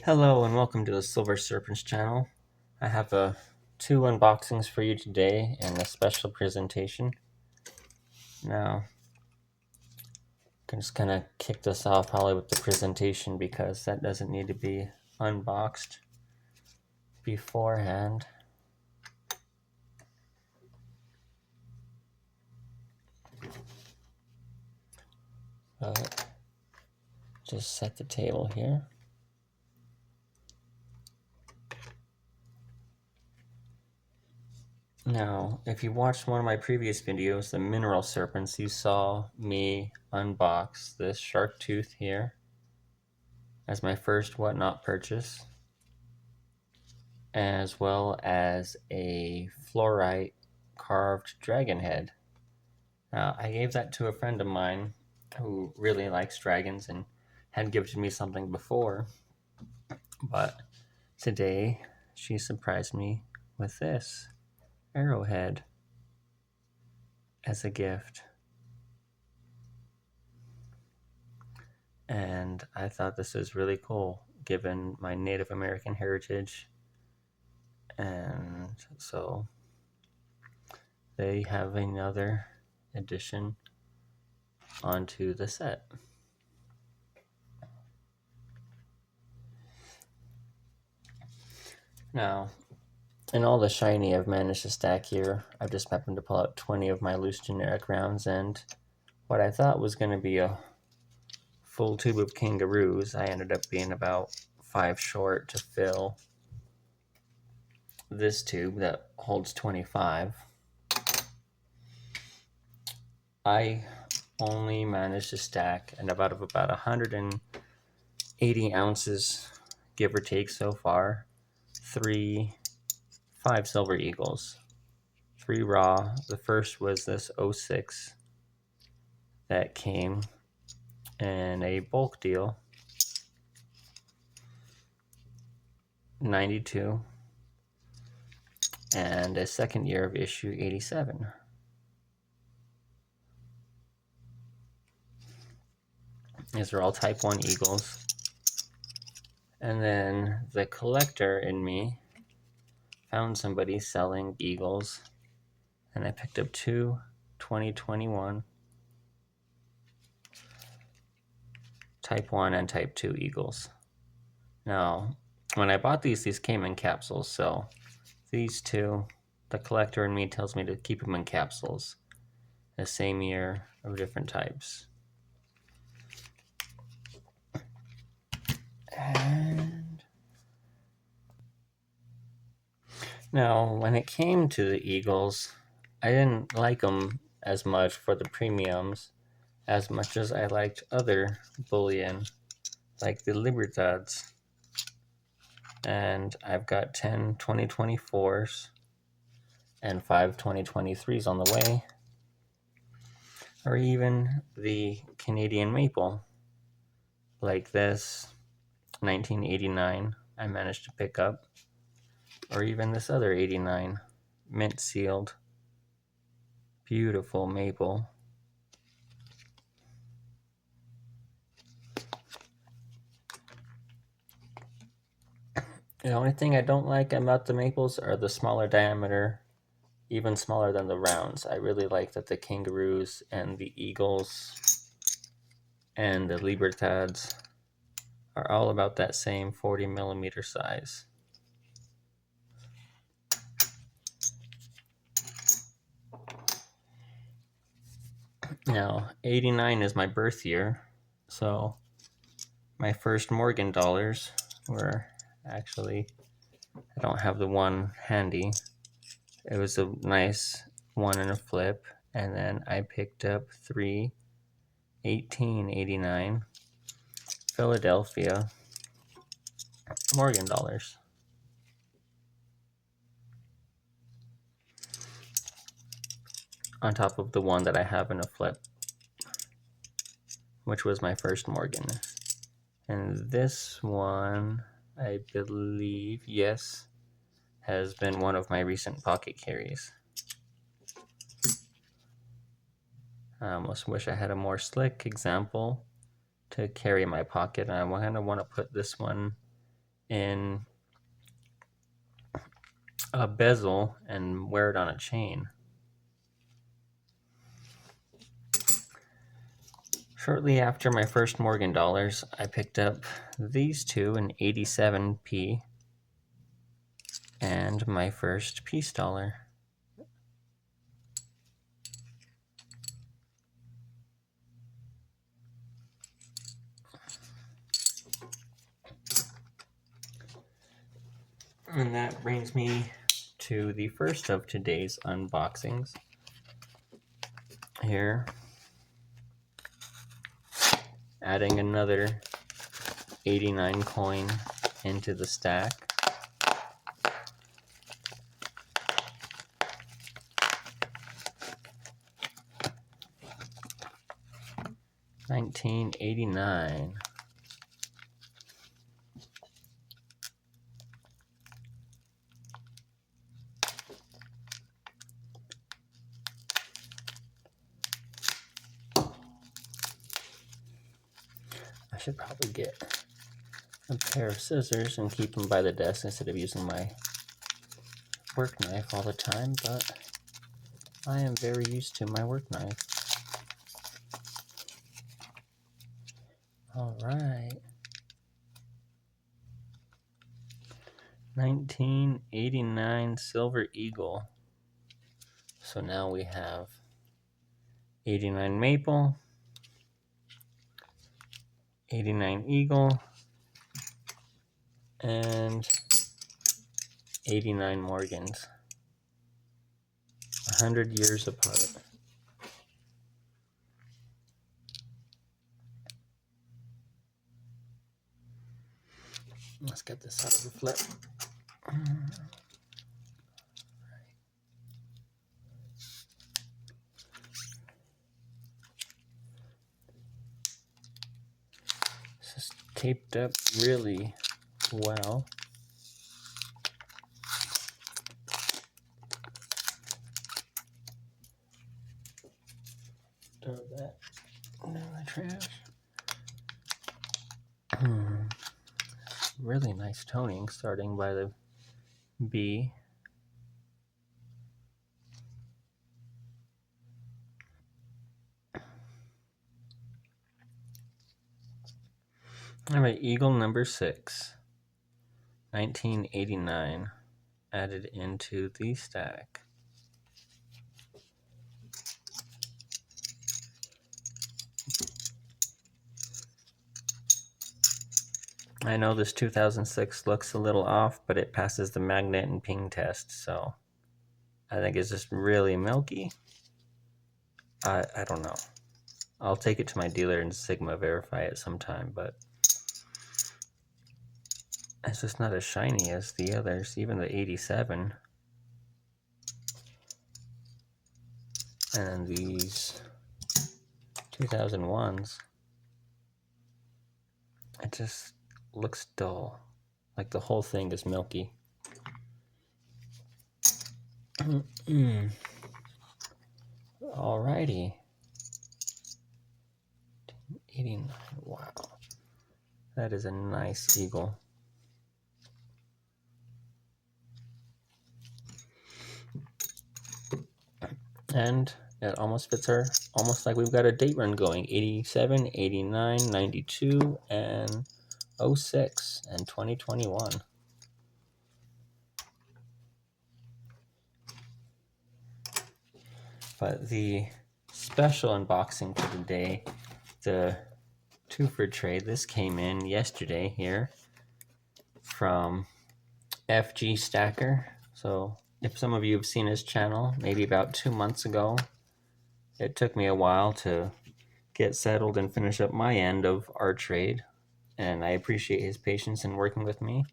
Hello and welcome to the Silver Serpents channel. I have two unboxings for you today and a special presentation. Now, I can just kind of kick this off probably with the presentation because that doesn't need to be unboxed beforehand. But just set the table here. Now, if you watched one of my previous videos, the Mineral Serpents, you saw me unbox this shark tooth here as my first whatnot purchase, as well as a fluorite carved dragon head. Now, I gave that to a friend of mine who really likes dragons and had given me something before, but today she surprised me with this arrowhead as a gift. And I thought this was really cool given my Native American heritage. And so they have another addition onto the set. Now, in all the shiny I've managed to stack here, I've just happened to pull out 20 of my loose generic rounds, and what I thought was going to be a full tube of kangaroos, I ended up being about 5 short to fill this tube that holds 25. I only managed to stack and about 180 ounces, give or take so far, 5 silver eagles, 3 raw. The first was this 06 that came in a bulk deal, 92, and a second year of issue 87. These are all type 1 eagles. And then the collector in me found somebody selling eagles, and I picked up 2 2021 type 1 and type 2 eagles. Now, when I bought these came in capsules, so these two, the collector in me tells me to keep them in capsules, the same year of different types. And now, when it came to the eagles, I didn't like them as much for the premiums as much as I liked other bullion, like the Libertads. And I've got 10 2024s and 5 2023s on the way, or even the Canadian maple, like this 1989 I managed to pick up, or even this other 89 mint sealed beautiful maple. The only thing I don't like about the maples are the smaller diameter, even smaller than the rounds. I really like that the kangaroos and the eagles and the Libertads are all about that same 40 millimeter size. Now, 89 is my birth year, so my first Morgan dollars were actually, I don't have the one handy. It was a nice one and a flip, and then I picked up 3 1889 Philadelphia Morgan dollars. On top of the one that I have in a flip, which was my first Morgan. And this one, I believe, yes, has been one of my recent pocket carries. I almost wish I had a more slick example to carry in my pocket, and I kind of want to put this one in a bezel and wear it on a chain. Shortly after my first Morgan dollars, I picked up these two, an 87p and my first peace dollar. And that brings me to the first of today's unboxings. Here, adding another 89 coin into the stack. $19.89. I should probably get a pair of scissors and keep them by the desk instead of using my work knife all the time, but I am very used to my work knife. All right. 1989 Silver Eagle. So now we have 89 Maple, 89 Eagle, and 89 Morgans. 100 years apart. Let's get this out of the flip. This is taped up really well. Throw that in the trash. Really nice toning, starting by the B. All right, Eagle number 6, 1989, added into the stack. I know this 2006 looks a little off, but it passes the magnet and ping test, so I think it's just really milky. I don't know. I'll take it to my dealer and Sigma verify it sometime, but it's just not as shiny as the others, even the 87. And these 2001s, it just looks dull. Like the whole thing is milky. Alrighty. 89. Wow. That is a nice eagle. And it almost fits her, almost like we've got a date run going. 87, 89, 92, and 06, and 2021. But the special unboxing for today, the 2-for trade, this came in yesterday here from FG Stacker. So if some of you have seen his channel, maybe about 2 months ago, it took me a while to get settled and finish up my end of our trade, and I appreciate his patience in working with me.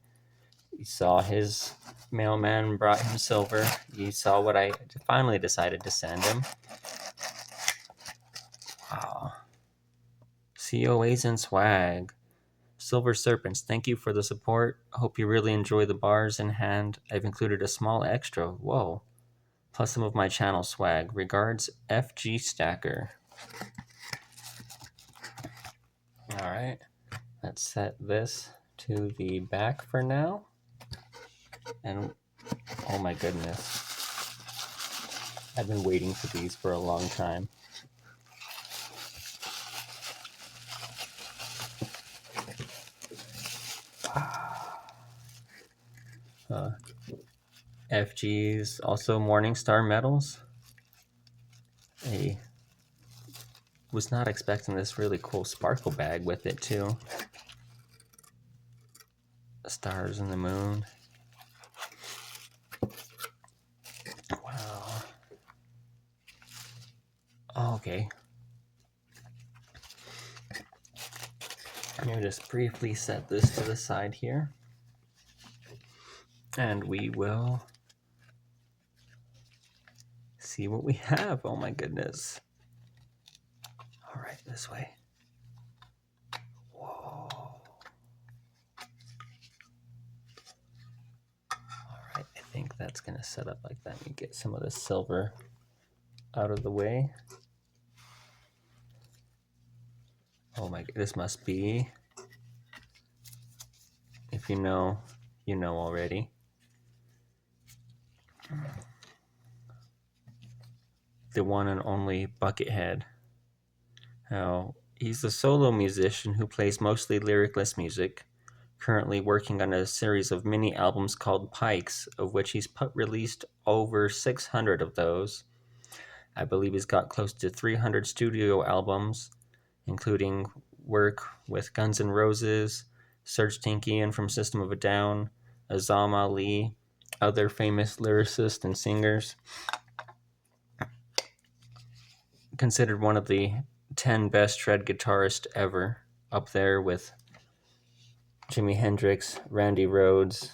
You saw his mailman brought him silver. You saw what I finally decided to send him. Wow. COAs and swag. Silver Serpents, thank you for the support. Hope you really enjoy the bars in hand. I've included a small extra, whoa, plus some of my channel swag. Regards, FG Stacker. All right, let's set this to the back for now. And oh my goodness, I've been waiting for these for a long time. FG's, also Morningstar medals. I was not expecting this really cool sparkle bag with it too. Stars and the moon. Wow. Oh, okay. I'm going to just briefly set this to the side here. And we will see what we have. Oh my goodness. All right, this way. Whoa. All right, I think that's going to set up like that. Let me get some of the silver out of the way. Oh my, this must be, if you know, you know already. The one and only Buckethead. Now, he's a solo musician who plays mostly lyricless music, currently working on a series of mini albums called Pikes, of which he's released over 600 of those. I believe he's got close to 300 studio albums, including work with Guns N' Roses, Serj Tankian from System of a Down, Azam Ali, other famous lyricists and singers. Considered one of the 10 best shred guitarists ever, up there with Jimi Hendrix, Randy Rhoads,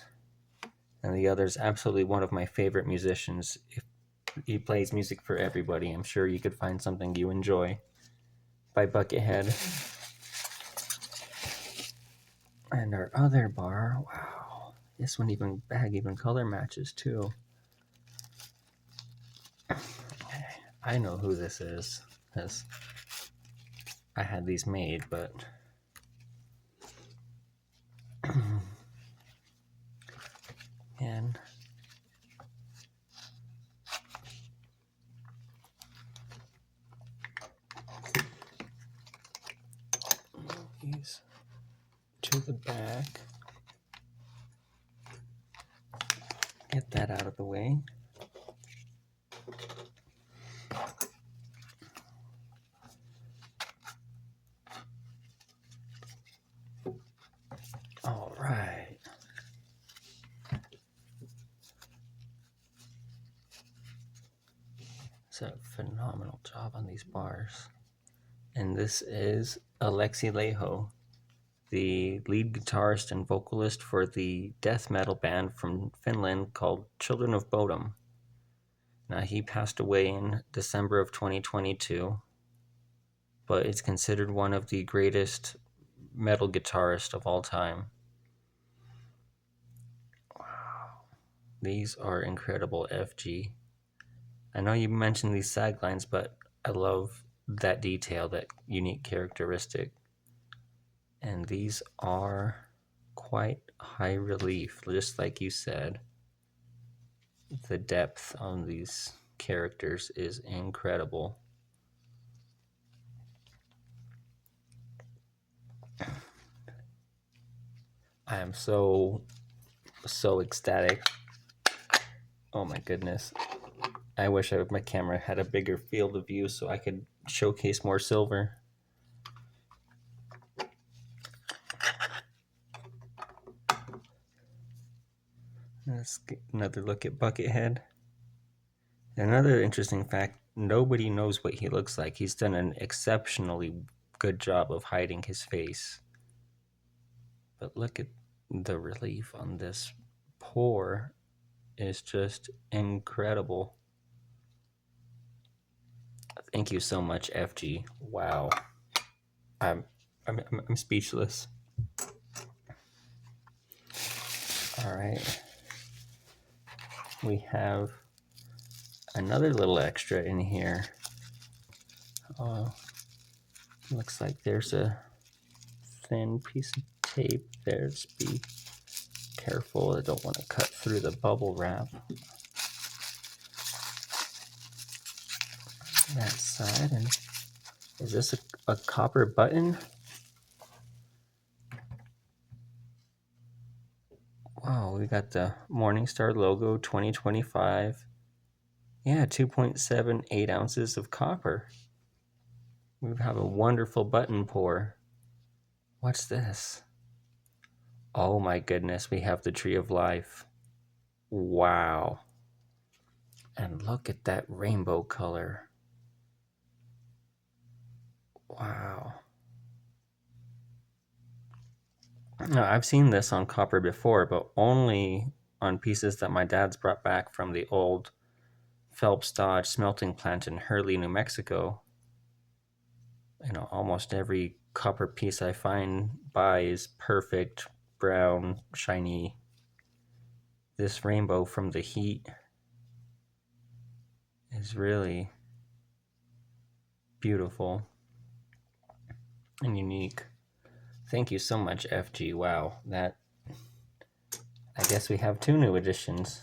and the others. Absolutely one of my favorite musicians. If he plays music for everybody, I'm sure you could find something you enjoy by Buckethead. And our other bar, wow, this one bag even color matches too. I know who this is, because I had these made, but and these to the back. Get that out of the way. All right. It's a phenomenal job on these bars. And this is Alexi Laiho, the lead guitarist and vocalist for the death metal band from Finland called Children of Bodom. Now, he passed away in December of 2022, but it's considered one of the greatest metal guitarists of all time. Wow. These are incredible, FG. I know you mentioned these sag lines, but I love that detail, that unique characteristic. And these are quite high relief, just like you said. The depth on these characters is incredible. I am so ecstatic. Oh my goodness. I wish my camera had a bigger field of view so I could showcase more silver. Let's get another look at Buckethead. Another interesting fact, nobody knows what he looks like. He's done an exceptionally good job of hiding his face. But look at the relief on this pour is just incredible. Thank you so much, FG. Wow. I'm speechless. All right. We have another little extra in here. Looks like there's a thin piece of tape there. Just be careful. I don't want to cut through the bubble wrap. That side. And is this a copper button? Wow, we got the Morningstar logo 2025. Yeah, 2.78 ounces of copper. We have a wonderful button pour. What's this? Oh my goodness, we have the Tree of Life. Wow. And look at that rainbow color. Wow. Now, I've seen this on copper before, but only on pieces that my dad's brought back from the old Phelps Dodge smelting plant in Hurley, New Mexico. You know, almost every copper piece I buy is perfect, brown, shiny. This rainbow from the heat is really beautiful and unique. Thank you so much, FG. Wow, I guess we have 3 new additions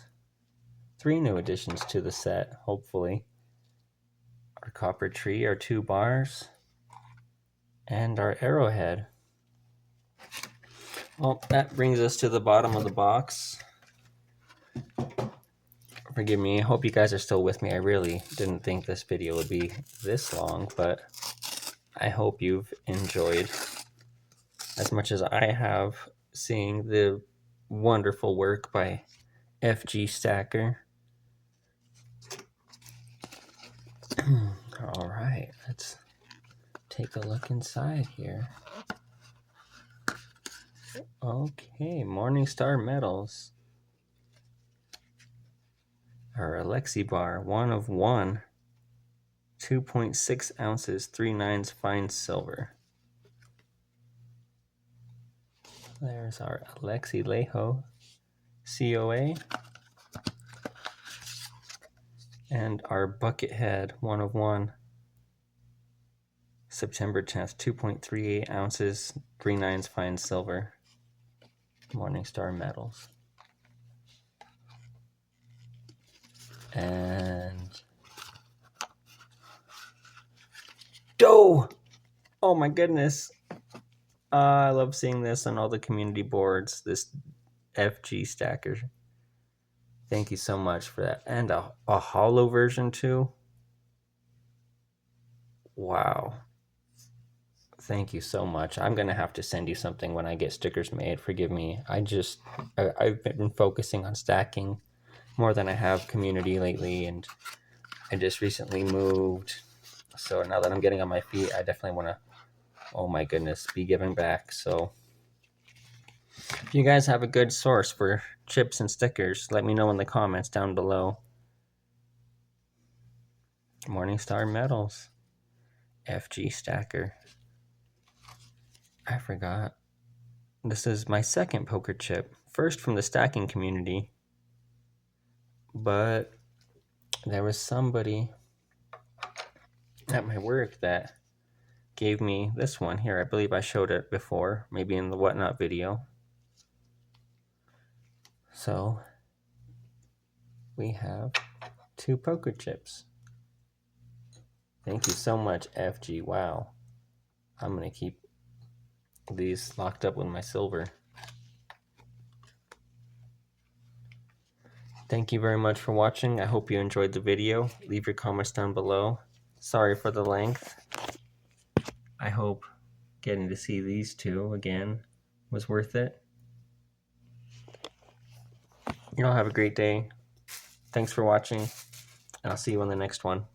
to the set, hopefully. Our copper tree, our 2 bars, and our arrowhead. Well, that brings us to the bottom of the box. Forgive me, I hope you guys are still with me. I really didn't think this video would be this long, but I hope you've enjoyed as much as I have seeing the wonderful work by FG Stacker. All right, let's take a look inside here. Okay, Morningstar medals. Our Alexi bar, 1 of 1, 2.6 ounces, 3/9 fine silver. There's our Alexi Laiho COA. And our Buckethead, 1 of 1, September 10th, 2.38 ounces, 3/9 fine silver. Morningstar medals. And dough! Oh my goodness. I love seeing this on all the community boards, this FG Stacker. Thank you so much for that. And a hollow version too. Wow. Thank you so much. I'm going to have to send you something when I get stickers made. Forgive me. I've been focusing on stacking more than I have community lately, and I just recently moved. So now that I'm getting on my feet, I definitely want to, oh my goodness, be giving back. So if you guys have a good source for chips and stickers, let me know in the comments down below. Morningstar medals. FG Stacker. I forgot. This is my second poker chip. First from the stacking community. But there was somebody at my work that gave me this one here. I believe I showed it before, maybe in the Whatnot video. So we have 2 poker chips. Thank you so much, FG. Wow. I'm going to keep these locked up with my silver. Thank you very much for watching. I hope you enjoyed the video. Leave your comments down below. Sorry for the length. I hope getting to see these 2 again was worth it. You all have a great day. Thanks for watching, and I'll see you on the next one.